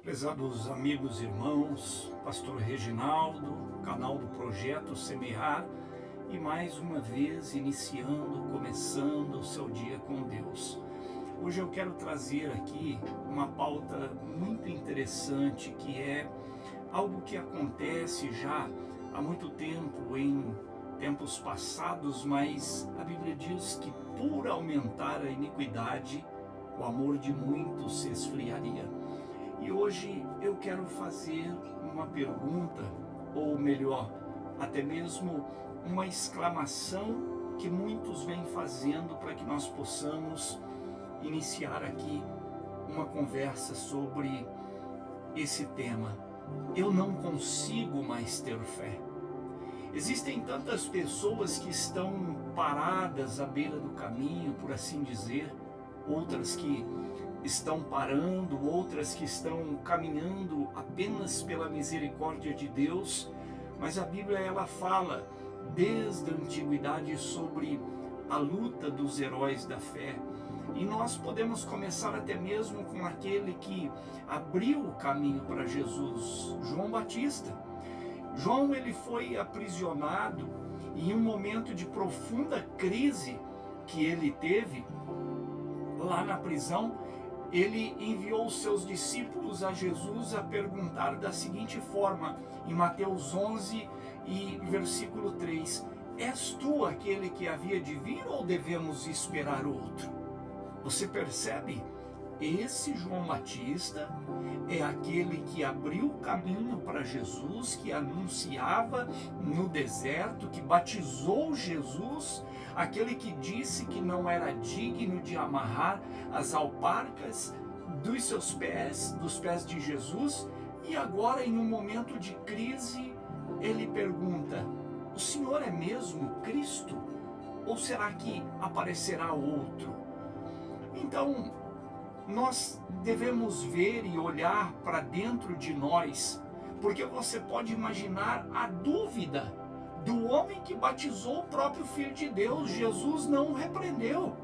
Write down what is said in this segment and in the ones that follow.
Prezados amigos e irmãos, Pastor Reginaldo, canal do Projeto Semear, e mais uma vez começando o seu dia com Deus. Hoje eu quero trazer aqui uma pauta muito interessante, que é algo que acontece já há muito tempo, em tempos passados, mas a Bíblia diz que por aumentar a iniquidade, o amor de muitos se esfriaria. E hoje eu quero fazer uma pergunta, ou melhor, até mesmo uma exclamação que muitos vêm fazendo para que nós possamos iniciar aqui uma conversa sobre esse tema. Eu não consigo mais ter fé. Existem tantas pessoas que estão paradas à beira do caminho, por assim dizer, outras que estão parando, outras que estão caminhando apenas pela misericórdia de Deus, mas a Bíblia ela fala desde a antiguidade sobre a luta dos heróis da fé, e nós podemos começar até mesmo com aquele que abriu o caminho para Jesus, João Batista. João ele foi aprisionado e em um momento de profunda crise que ele teve lá na prisão, ele enviou os seus discípulos a Jesus a perguntar da seguinte forma, em Mateus 11 e versículo 3, és tu aquele que havia de vir ou devemos esperar outro? Você percebe? Esse João Batista é aquele que abriu o caminho para Jesus, que anunciava no deserto, que batizou Jesus, aquele que disse que não era digno de amarrar as alparcas dos seus pés, dos pés de Jesus, e agora em um momento de crise, ele pergunta, o Senhor é mesmo Cristo? Ou será que aparecerá outro? Então, nós devemos ver e olhar para dentro de nós, porque você pode imaginar a dúvida do homem que batizou o próprio Filho de Deus. Jesus não o repreendeu,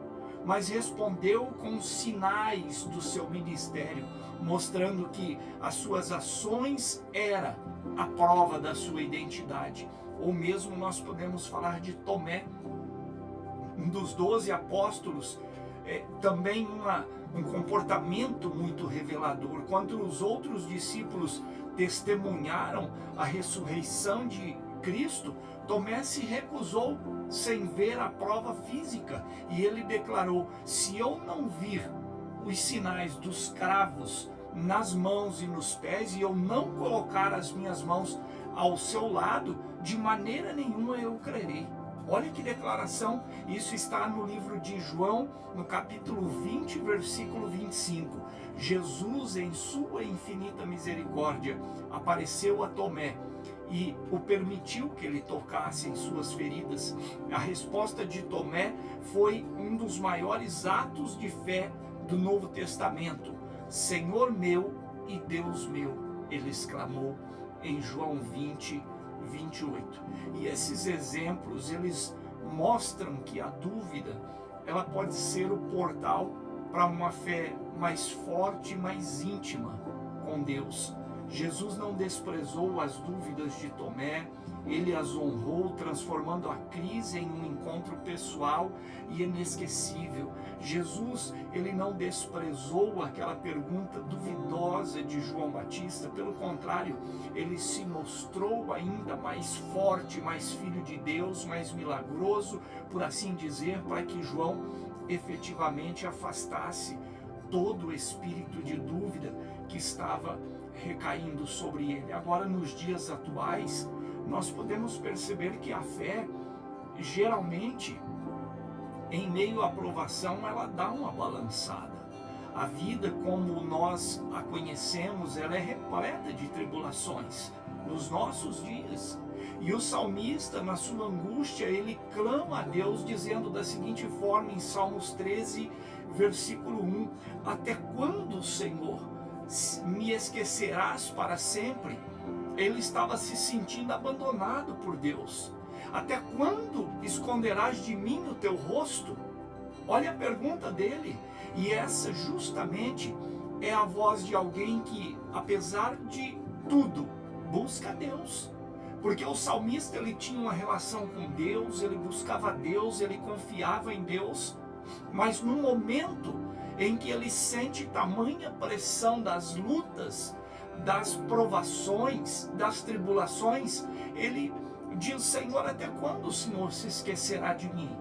mas respondeu com sinais do seu ministério, mostrando que as suas ações era a prova da sua identidade. Ou mesmo nós podemos falar de Tomé, um dos 12 apóstolos, também um comportamento muito revelador. Quando os outros discípulos testemunharam a ressurreição de Cristo, Tomé se recusou sem ver a prova física, e ele declarou, se eu não vir os sinais dos cravos nas mãos e nos pés, e eu não colocar as minhas mãos ao seu lado, de maneira nenhuma eu crerei. Olha que declaração, isso está no livro de João, no capítulo 20, versículo 25. Jesus, em sua infinita misericórdia, apareceu a Tomé e o permitiu que ele tocasse em suas feridas. A resposta de Tomé foi um dos maiores atos de fé do Novo Testamento. Senhor meu e Deus meu, ele exclamou em João 20, 28. E esses exemplos, eles mostram que a dúvida, ela pode ser o portal para uma fé mais forte, mais íntima com Deus. Jesus não desprezou as dúvidas de Tomé, ele as honrou, transformando a crise em um encontro pessoal e inesquecível. Jesus, ele não desprezou aquela pergunta duvidosa de João Batista, pelo contrário, ele se mostrou ainda mais forte, mais filho de Deus, mais milagroso, por assim dizer, para que João efetivamente afastasse todo o espírito de dúvida que estava recaindo sobre ele. Agora, nos dias atuais, nós podemos perceber que a fé, geralmente, em meio à provação, ela dá uma balançada. A vida, como nós a conhecemos, ela é repleta de tribulações nos nossos dias. E o salmista, na sua angústia, ele clama a Deus, dizendo da seguinte forma, em Salmos 13, versículo 1, até quando, Senhor, me esquecerás para sempre? Ele estava se sentindo abandonado por Deus. Até quando esconderás de mim o teu rosto? Olha a pergunta dele. E essa justamente é a voz de alguém que, apesar de tudo, busca Deus. Porque o salmista, ele tinha uma relação com Deus, ele buscava Deus, ele confiava em Deus, mas no momento em que ele sente tamanha pressão das lutas, das provações, das tribulações, ele diz: Senhor, até quando o Senhor se esquecerá de mim?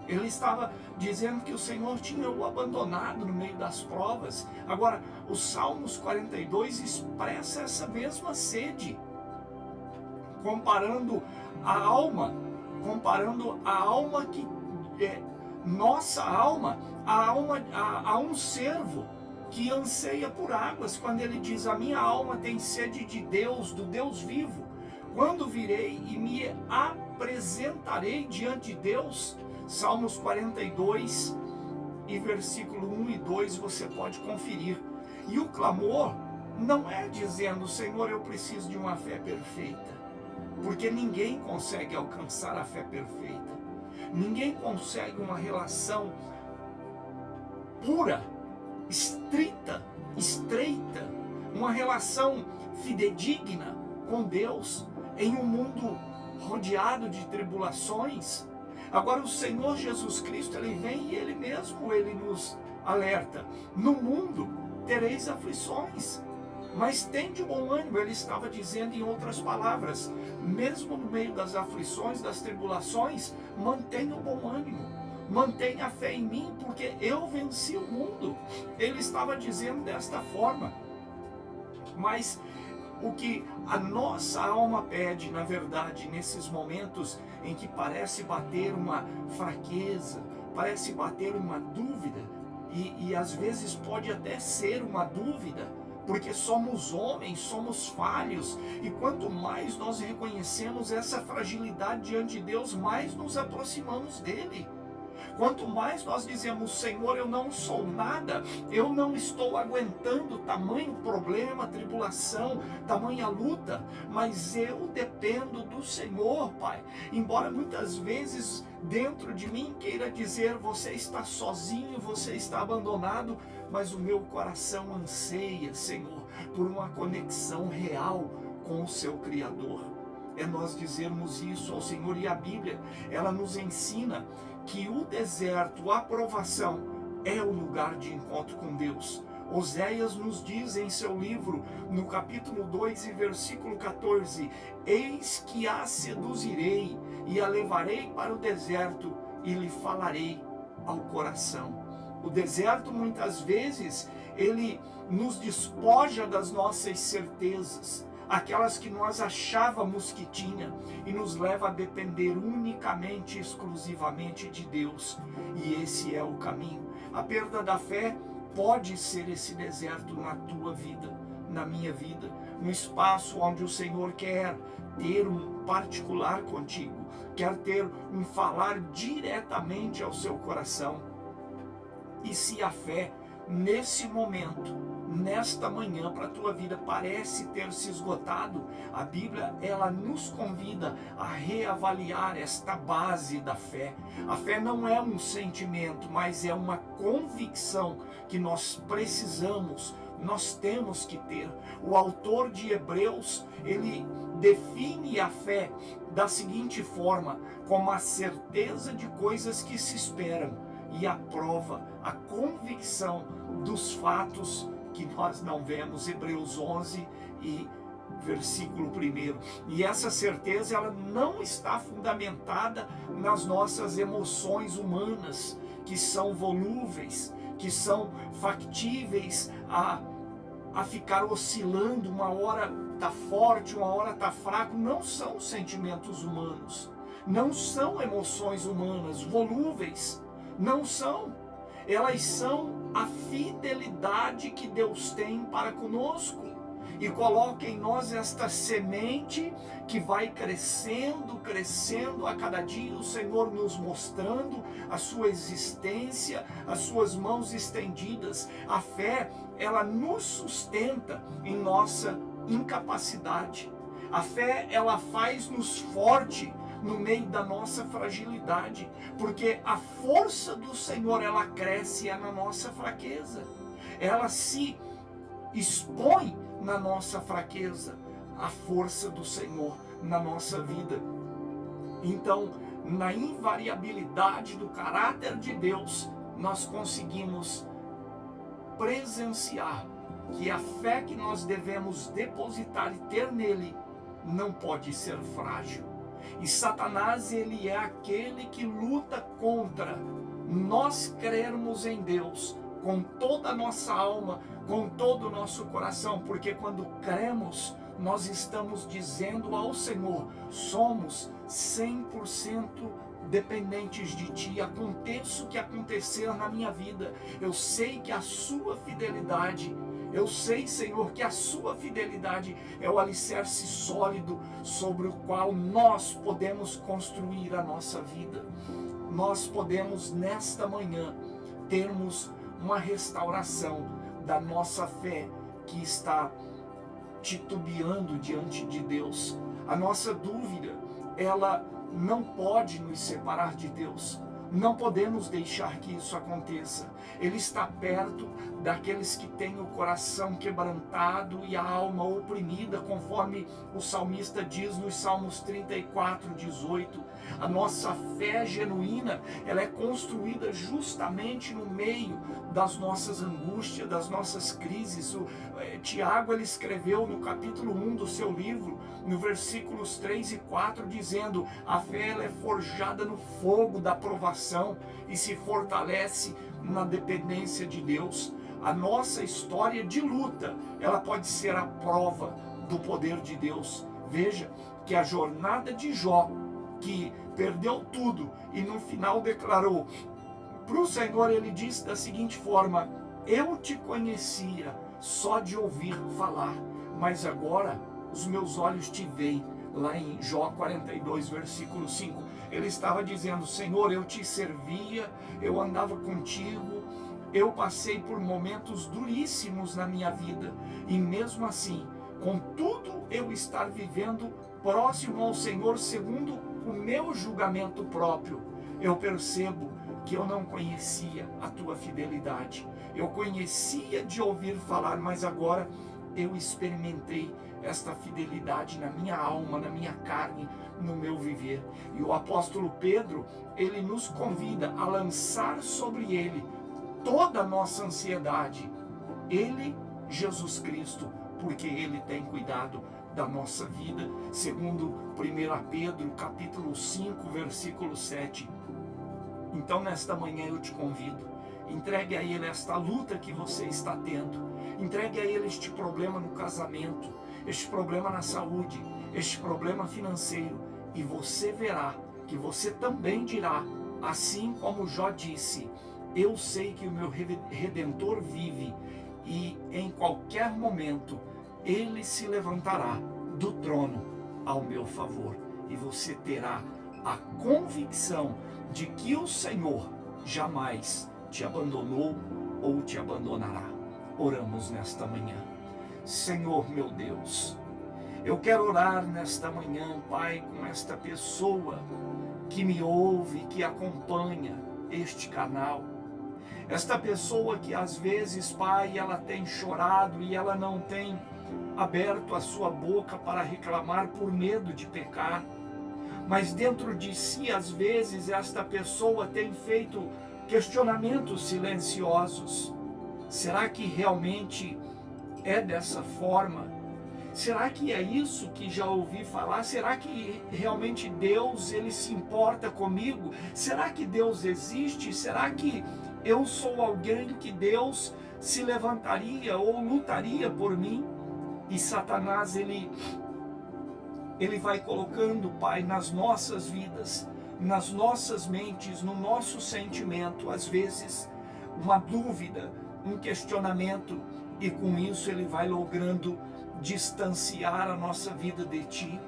Ele estava dizendo que o Senhor tinha o abandonado no meio das provas. Agora, o Salmos 42 expressa essa mesma sede, comparando a alma que é nossa alma, a um servo que anseia por águas, quando ele diz: a minha alma tem sede de Deus, do Deus vivo. Quando virei e me apresentarei diante de Deus? Salmos 42 e versículo 1 e 2 você pode conferir. E o clamor não é dizendo: Senhor, eu preciso de uma fé perfeita, porque ninguém consegue alcançar a fé perfeita. Ninguém consegue uma relação pura, estreita, uma relação fidedigna com Deus em um mundo rodeado de tribulações. Agora o Senhor Jesus Cristo, ele vem e ele mesmo, ele nos alerta: no mundo tereis aflições, mas tem de bom ânimo. Ele estava dizendo, em outras palavras, mesmo no meio das aflições, das tribulações, mantenha o bom ânimo, mantenha a fé em mim, porque eu venci o mundo. Ele estava dizendo desta forma. Mas o que a nossa alma pede, na verdade, nesses momentos em que parece bater uma fraqueza, parece bater uma dúvida, e às vezes pode até ser uma dúvida, porque somos homens, somos falhos, e quanto mais nós reconhecemos essa fragilidade diante de Deus, mais nos aproximamos dele. Quanto mais nós dizemos: Senhor, eu não sou nada, eu não estou aguentando tamanho problema, tribulação, tamanha luta, mas eu dependo do Senhor, Pai. Embora muitas vezes dentro de mim queira dizer: você está sozinho, você está abandonado, mas o meu coração anseia, Senhor, por uma conexão real com o seu Criador. É nós dizermos isso ao Senhor, e a Bíblia, ela nos ensina que o deserto, a provação, é o lugar de encontro com Deus. Oséias nos diz em seu livro, no capítulo 2 e versículo 14: eis que a seduzirei e a levarei para o deserto e lhe falarei ao coração. O deserto, muitas vezes, ele nos despoja das nossas certezas, aquelas que nós achávamos que tinha, e nos leva a depender unicamente, exclusivamente de Deus. E esse é o caminho. A perda da fé pode ser esse deserto na tua vida, na minha vida, um espaço onde o Senhor quer ter um particular contigo, quer ter um falar diretamente ao seu coração. E se a fé, nesse momento, nesta manhã, para a tua vida, parece ter se esgotado, a Bíblia, ela nos convida a reavaliar esta base da fé. A fé não é um sentimento, mas é uma convicção que nós precisamos, nós temos que ter. O autor de Hebreus, ele define a fé da seguinte forma: como a certeza de coisas que se esperam e a prova, a convicção dos fatos que nós não vemos. Hebreus 11 e versículo 1. E essa certeza, ela não está fundamentada nas nossas emoções humanas, que são volúveis, que são factíveis a ficar oscilando, uma hora está forte, uma hora está fraco. Não são sentimentos humanos, não são emoções humanas volúveis, não são. Elas são a fidelidade que Deus tem para conosco, e coloca em nós esta semente que vai crescendo, crescendo a cada dia, o Senhor nos mostrando a sua existência, as suas mãos estendidas. A fé, ela nos sustenta em nossa incapacidade. A fé, ela faz-nos forte no meio da nossa fragilidade, porque a força do Senhor, ela cresce na nossa fraqueza. Ela se expõe na nossa fraqueza a força do Senhor na nossa vida. Então, na invariabilidade do caráter de Deus, nós conseguimos presenciar que a fé que nós devemos depositar e ter nele não pode ser frágil. E Satanás, ele é aquele que luta contra nós crermos em Deus com toda a nossa alma, com todo o nosso coração, porque quando cremos, nós estamos dizendo ao Senhor: somos 100% dependentes de Ti, aconteça o que acontecer na minha vida, eu sei que a Sua fidelidade, eu sei, Senhor, que a Sua fidelidade é o alicerce sólido sobre o qual nós podemos construir a nossa vida. Nós podemos, nesta manhã, termos uma restauração da nossa fé que está titubeando diante de Deus. A nossa dúvida, ela não pode nos separar de Deus. Não podemos deixar que isso aconteça. Ele está perto daqueles que têm o coração quebrantado e a alma oprimida, conforme o salmista diz nos Salmos 34, 18. A nossa fé genuína, ela é construída justamente no meio das nossas angústias, das nossas crises. Tiago, ele escreveu no capítulo 1 do seu livro, no versículos 3 e 4, dizendo: a fé, ela é forjada no fogo da provação e se fortalece na dependência de Deus. A nossa história de luta, ela pode ser a prova do poder de Deus. Veja que a jornada de Jó, que perdeu tudo e no final declarou para o Senhor, ele disse da seguinte forma: eu te conhecia só de ouvir falar, mas agora os meus olhos te veem. Lá em Jó 42, versículo 5, ele estava dizendo: Senhor, eu te servia, eu andava contigo, eu passei por momentos duríssimos na minha vida, e mesmo assim, com tudo eu estar vivendo próximo ao Senhor, segundo o meu julgamento próprio, eu percebo que eu não conhecia a tua fidelidade. Eu conhecia de ouvir falar, mas agora eu experimentei esta fidelidade na minha alma, na minha carne, no meu viver. E o apóstolo Pedro, ele nos convida a lançar sobre ele toda a nossa ansiedade. Ele, Jesus Cristo, porque ele tem cuidado da nossa vida, segundo 1 Pedro, capítulo 5, versículo 7. Então, nesta manhã eu te convido, entregue a Ele esta luta que você está tendo, entregue a Ele este problema no casamento, este problema na saúde, este problema financeiro, e você verá que você também dirá, assim como Jó disse: eu sei que o meu Redentor vive, e em qualquer momento Ele se levantará do trono ao meu favor, e você terá a convicção de que o Senhor jamais te abandonou ou te abandonará. Oramos nesta manhã. Senhor meu Deus, eu quero orar nesta manhã, Pai, com esta pessoa que me ouve, que acompanha este canal. Esta pessoa que às vezes, Pai, ela tem chorado e ela não tem aberto a sua boca para reclamar por medo de pecar. Mas dentro de si, às vezes, esta pessoa tem feito questionamentos silenciosos. Será que realmente é dessa forma? Será que é isso que já ouvi falar? Será que realmente Deus, ele se importa comigo? Será que Deus existe? Será que eu sou alguém que Deus se levantaria ou lutaria por mim? E Satanás, ele vai colocando, Pai, nas nossas vidas, nas nossas mentes, no nosso sentimento, às vezes, uma dúvida, um questionamento, e com isso ele vai logrando distanciar a nossa vida de Ti,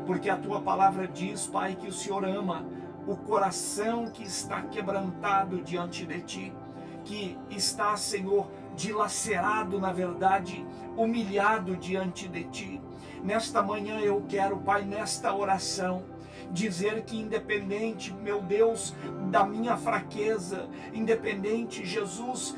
porque a Tua palavra diz, Pai, que o Senhor ama o coração que está quebrantado diante de Ti, que está, Senhor, dilacerado, na verdade, humilhado diante de Ti. Nesta manhã eu quero, Pai, nesta oração, dizer que independente, meu Deus, da minha fraqueza, independente, Jesus,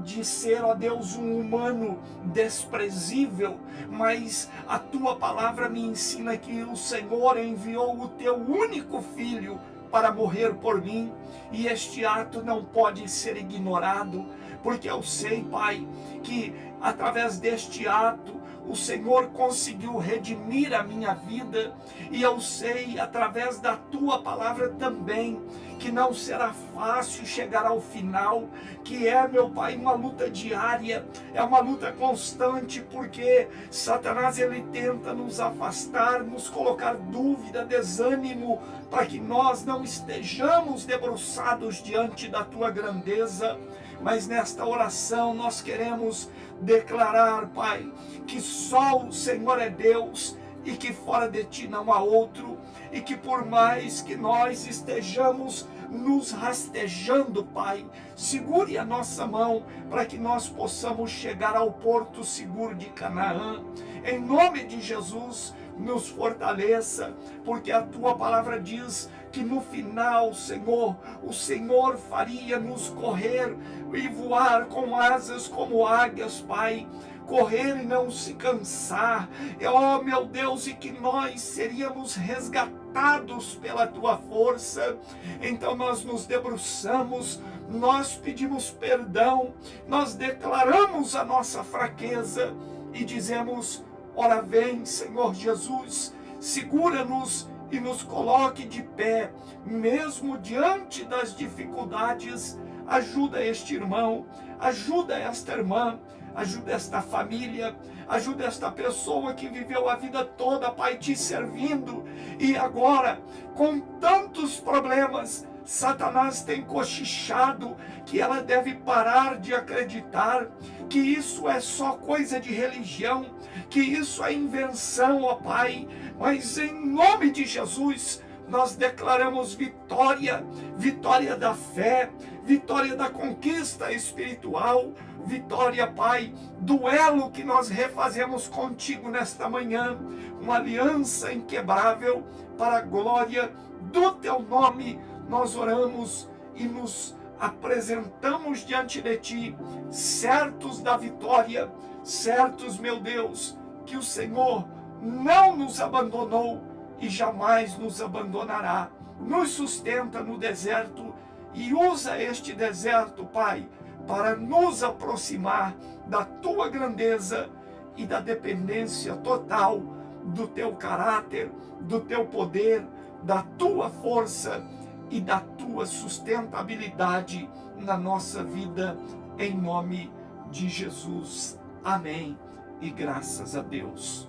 de ser, ó Deus, um humano desprezível, mas a tua palavra me ensina que o Senhor enviou o teu único filho para morrer por mim, e este ato não pode ser ignorado, porque eu sei, Pai, que através deste ato o Senhor conseguiu redimir a minha vida, e eu sei, através da tua palavra também, que não será fácil chegar ao final, que é, meu Pai, uma luta diária, é uma luta constante, porque Satanás, ele tenta nos afastar, nos colocar dúvida, desânimo, para que nós não estejamos debruçados diante da tua grandeza. Mas nesta oração nós queremos declarar, Pai, que só o Senhor é Deus e que fora de ti não há outro, e que por mais que nós estejamos nos rastejando, Pai, segure a nossa mão para que nós possamos chegar ao porto seguro de Canaã. Em nome de Jesus, nos fortaleça, porque a tua palavra diz que no final, Senhor, o Senhor faria nos correr e voar com asas como águias, Pai, correr e não se cansar, oh meu Deus, e que nós seríamos resgatados pela tua força. Então nós nos debruçamos, nós pedimos perdão, nós declaramos a nossa fraqueza e dizemos: ora vem, Senhor Jesus, segura-nos e nos coloque de pé, mesmo diante das dificuldades. Ajuda este irmão, ajuda esta irmã, ajuda esta família, ajuda esta pessoa que viveu a vida toda, Pai, te servindo, e agora, com tantos problemas, Satanás tem cochichado que ela deve parar de acreditar, que isso é só coisa de religião, que isso é invenção, ó Pai. Mas em nome de Jesus, nós declaramos vitória, vitória da fé, vitória da conquista espiritual, vitória, Pai, do elo que nós refazemos contigo nesta manhã, uma aliança inquebrável para a glória do teu nome. Nós oramos e nos apresentamos diante de ti, certos da vitória, certos, meu Deus, que o Senhor não nos abandonou e jamais nos abandonará. Nos sustenta no deserto e usa este deserto, Pai, para nos aproximar da tua grandeza e da dependência total do teu caráter, do teu poder, da tua força e da tua sustentabilidade na nossa vida, em nome de Jesus. Amém. E graças a Deus.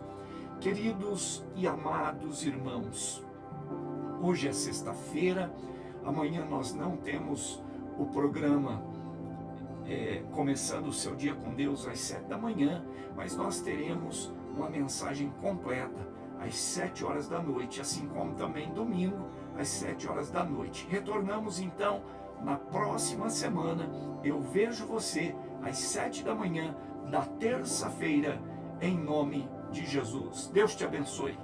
Queridos e amados irmãos, hoje é sexta-feira, amanhã nós não temos o programa começando o seu dia com Deus às 7 da manhã, mas nós teremos uma mensagem completa às 7 horas da noite, assim como também domingo às 7 horas da noite. Retornamos então na próxima semana. Eu vejo você às 7 da manhã da terça-feira, em nome de Jesus. Deus te abençoe.